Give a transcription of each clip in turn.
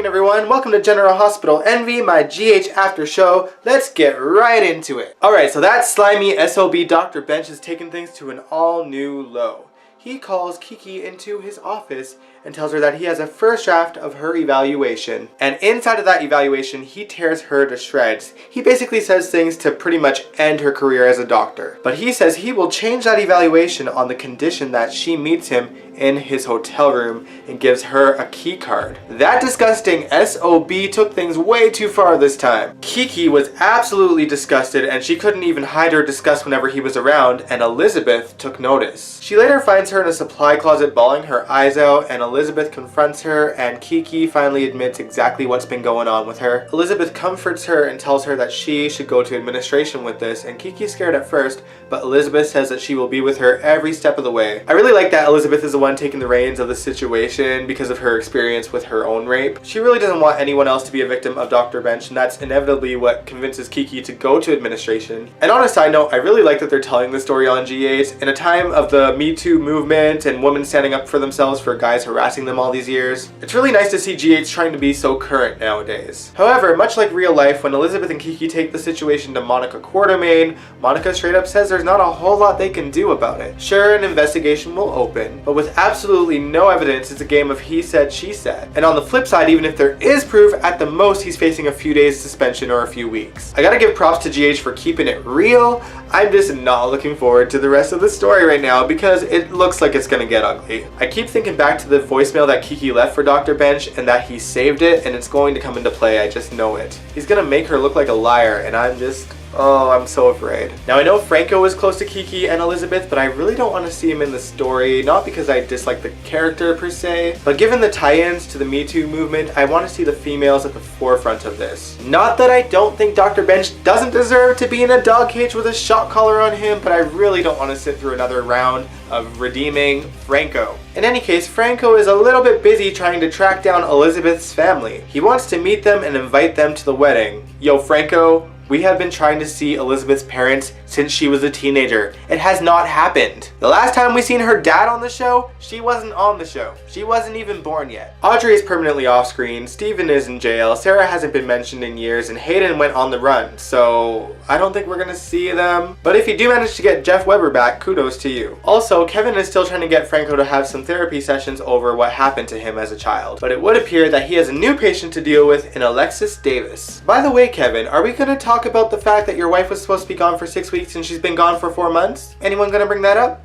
afternoon, everyone. Welcome to General Hospital Envy, my GH after show. Let's get right into it. Alright, so that slimy SOB Dr. Bensch has taken things to an all-new low. He calls Kiki into his office and tells her that he has a first draft of her evaluation. And inside of that evaluation, he tears her to shreds. He basically says things to pretty much end her career as a doctor. But he says he will change that evaluation on the condition that she meets him in his hotel room and gives her a key card. That disgusting SOB took things way too far this time. Kiki was absolutely disgusted and she couldn't even hide her disgust whenever he was around, and Elizabeth took notice. She later finds her in a supply closet bawling her eyes out, and Elizabeth confronts her, and Kiki finally admits exactly what's been going on with her. Elizabeth comforts her and tells her that she should go to administration with this, and Kiki's scared at first, but Elizabeth says that she will be with her every step of the way. I really like that Elizabeth is the one taking the reins of the situation because of her experience with her own rape. She really doesn't want anyone else to be a victim of Dr. Bensch, and that's inevitably what convinces Kiki to go to administration. And on a side note, I really like that they're telling the story on G8 in a time of the Me Too movement and women standing up for themselves for guys harassing them all these years. It's really nice to see G8 trying to be so current nowadays. However, much like real life, when Elizabeth and Kiki take the situation to Monica Quartermain, Monica straight up says there's not a whole lot they can do about it. Sure, an investigation will open, but with absolutely no evidence, it's a game of he said, she said. And on the flip side, even if there is proof, at the most he's facing a few days suspension or a few weeks. I gotta give props to GH for keeping it real. I'm just not looking forward to the rest of the story right now because it looks like it's gonna get ugly. I keep thinking back to the voicemail that Kiki left for Dr. Bensch and that he saved it, and it's going to come into play, I just know it. He's gonna make her look like a liar, and I'm so afraid. Now I know Franco is close to Kiki and Elizabeth, but I really don't want to see him in the story, not because I dislike the character per se, but given the tie-ins to the Me Too movement, I want to see the females at the forefront of this. Not that I don't think Dr. Bensch doesn't deserve to be in a dog cage with a shock collar on him, but I really don't want to sit through another round of redeeming Franco. In any case, Franco is a little bit busy trying to track down Elizabeth's family. He wants to meet them and invite them to the wedding. Yo, Franco, we have been trying to see Elizabeth's parents since she was a teenager. It has not happened. The last time we seen her dad on the show, she wasn't on the show. She wasn't even born yet. Audrey is permanently off screen, Steven is in jail, Sarah hasn't been mentioned in years, and Hayden went on the run, so I don't think we're gonna see them. But if you do manage to get Jeff Weber back, kudos to you. Also, Kevin is still trying to get Franco to have some therapy sessions over what happened to him as a child. But it would appear that he has a new patient to deal with in Alexis Davis. By the way, Kevin, are we gonna talk about the fact that your wife was supposed to be gone for 6 weeks and she's been gone for 4 months? Anyone gonna bring that up?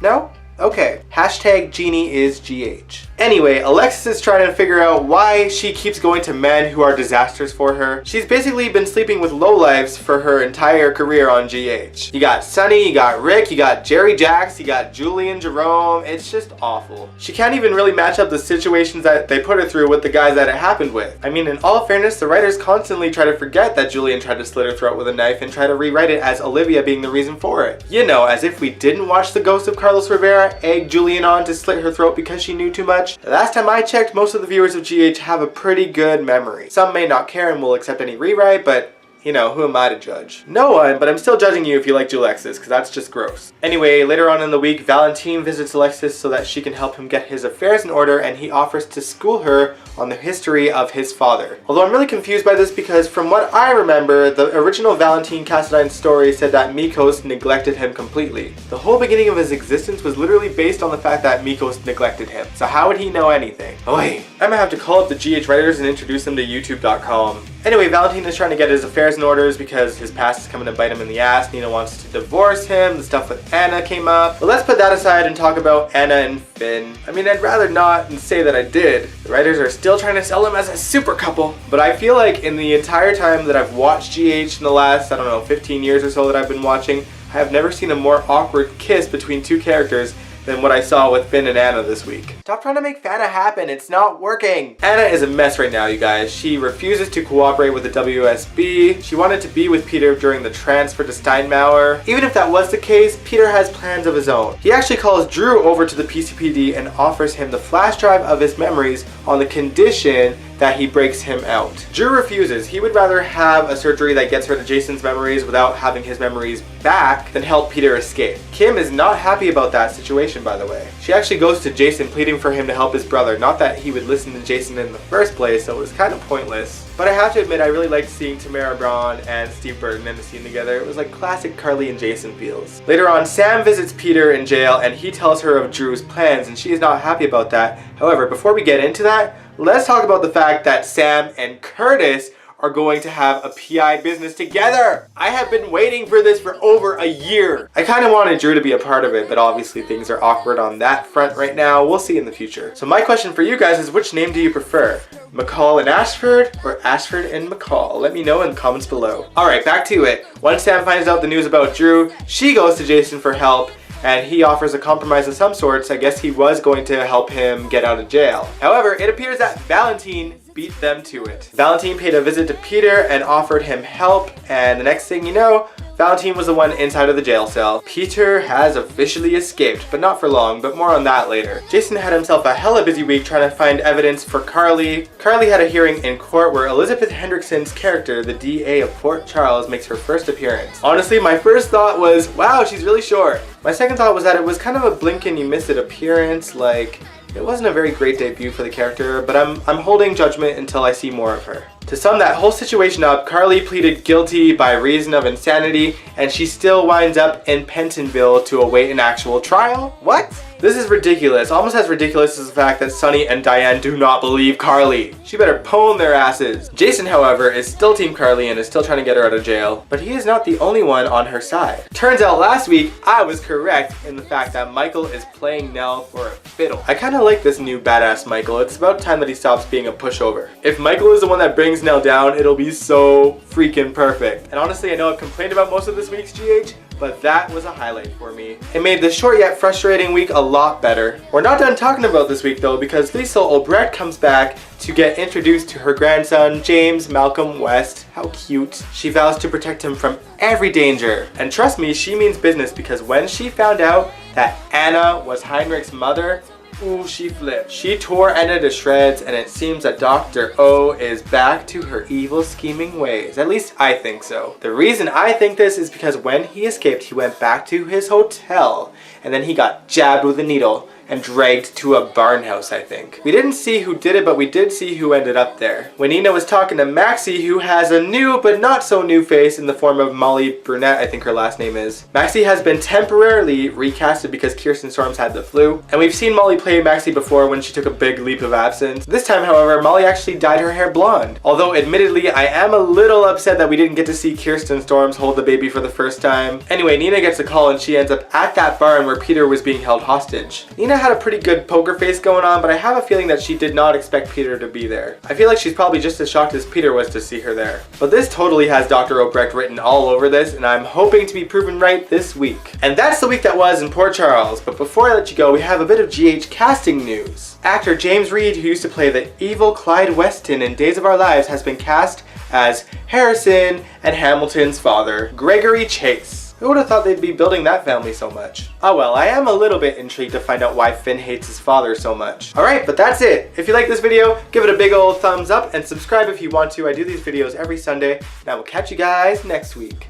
No? Okay. Hashtag Genie is GH. Anyway, Alexis is trying to figure out why she keeps going to men who are disasters for her. She's basically been sleeping with lowlifes for her entire career on GH. You got Sonny, you got Rick, you got Jerry Jax, you got Julian Jerome. It's just awful. She can't even really match up the situations that they put her through with the guys that it happened with. I mean, in all fairness, the writers constantly try to forget that Julian tried to slit her throat with a knife and try to rewrite it as Olivia being the reason for it. You know, as if we didn't watch The Ghost of Carlos Rivera egg Julian on to slit her throat because she knew too much. The last time I checked, most of the viewers of GH have a pretty good memory. Some may not care and will accept any rewrite, but you know, who am I to judge? No one, but I'm still judging you if you like Alexis, because that's just gross. Anyway, later on in the week, Valentine visits Alexis so that she can help him get his affairs in order, and he offers to school her on the history of his father. Although I'm really confused by this because from what I remember, the original Valentine Cassadine story said that Mikos neglected him completely. The whole beginning of his existence was literally based on the fact that Mikos neglected him. So how would he know anything? Oh wait, I'm gonna have to call up the GH writers and introduce them to YouTube.com. Anyway, Valentine is trying to get his affairs in orders because his past is coming to bite him in the ass. Nina wants to divorce him. The stuff with Anna came up. But let's put that aside and talk about Anna and Finn. I mean, I'd rather not and say that I did. The writers are still trying to sell them as a super couple. But I feel like in the entire time that I've watched GH in the last, 15 years or so that I've been watching, I have never seen a more awkward kiss between two characters than what I saw with Finn and Anna this week. Stop trying to make Fana happen, it's not working. Anna is a mess right now, you guys. She refuses to cooperate with the WSB. She wanted to be with Peter during the transfer to Steinmauer. Even if that was the case, Peter has plans of his own. He actually calls Drew over to the PCPD and offers him the flash drive of his memories on the condition that he breaks him out. Drew refuses. He would rather have a surgery that gets rid of Jason's memories without having his memories back than help Peter escape. Kim is not happy about that situation, by the way. She actually goes to Jason pleading for him to help his brother. Not that he would listen to Jason in the first place, so it was kind of pointless. But I have to admit, I really liked seeing Tamara Braun and Steve Burton in the scene together. It was like classic Carly and Jason feels. Later on, Sam visits Peter in jail and he tells her of Drew's plans and she is not happy about that. However, before we get into that, let's talk about the fact that Sam and Curtis are going to have a PI business together. I have been waiting for this for over a year. I kind of wanted Drew to be a part of it, but obviously things are awkward on that front right now. We'll see in the future. So my question for you guys is, which name do you prefer? McCall and Ashford or Ashford and McCall? Let me know in the comments below. Alright, back to it. Once Sam finds out the news about Drew, she goes to Jason for help and he offers a compromise of some sorts. I guess he was going to help him get out of jail. However, it appears that Valentine beat them to it. Valentine paid a visit to Peter and offered him help, and the next thing you know, Valentine was the one inside of the jail cell. Peter has officially escaped, but not for long, but more on that later. Jason had himself a hella busy week trying to find evidence for Carly. Carly had a hearing in court where Elizabeth Hendrickson's character, the DA of Port Charles, makes her first appearance. Honestly, my first thought was, wow, she's really short. My second thought was that it was kind of a blink and you miss it appearance, like, it wasn't a very great debut for the character, but I'm holding judgment until I see more of her. To sum that whole situation up, Carly pleaded guilty by reason of insanity, and she still winds up in Pentonville to await an actual trial? What? This is ridiculous, almost as ridiculous as the fact that Sonny and Diane do not believe Carly. She better pwn their asses. Jason, however, is still Team Carly and is still trying to get her out of jail, but he is not the only one on her side. Turns out last week, I was correct in the fact that Michael is playing Nelle for a fiddle. I kinda like this new badass Michael. It's about time that he stops being a pushover. If Michael is the one that brings Nelle down, it'll be so freaking perfect. And honestly, I know I've complained about most of this week's GH, but that was a highlight for me. It made the short yet frustrating week a lot better. We're not done talking about this week though, because Liesl Obrecht comes back to get introduced to her grandson, James Malcolm West. How cute. She vows to protect him from every danger. And trust me, she means business, because when she found out that Anna was Heinrich's mother, ooh, she flipped. She tore Anna to shreds, and it seems that Dr. O is back to her evil scheming ways. At least I think so. The reason I think this is because when he escaped, he went back to his hotel, and then he got jabbed with a needle and dragged to a barn house, I think. We didn't see who did it, but we did see who ended up there. When Nina was talking to Maxie, who has a new but not so new face in the form of Molly Burnett, I think her last name is. Maxie has been temporarily recasted because Kirsten Storms had the flu, and we've seen Molly play Maxie before when she took a big leap of absence. This time, however, Molly actually dyed her hair blonde. Although admittedly, I am a little upset that we didn't get to see Kirsten Storms hold the baby for the first time. Anyway, Nina gets a call and she ends up at that barn where Peter was being held hostage. Nina had a pretty good poker face going on, but I have a feeling that she did not expect Peter to be there. I feel like she's probably just as shocked as Peter was to see her there. But this totally has Dr. Obrecht written all over this, and I'm hoping to be proven right this week. And that's the week that was in Port Charles. But before I let you go, we have a bit of GH casting news. Actor James Reed, who used to play the evil Clyde Weston in Days of Our Lives, has been cast as Harrison and Hamilton's father, Gregory Chase. Who would have thought they'd be building that family so much? Oh well, I am a little bit intrigued to find out why Finn hates his father so much. Alright, but that's it. If you like this video, give it a big old thumbs up and subscribe if you want to. I do these videos every Sunday, and I will catch you guys next week.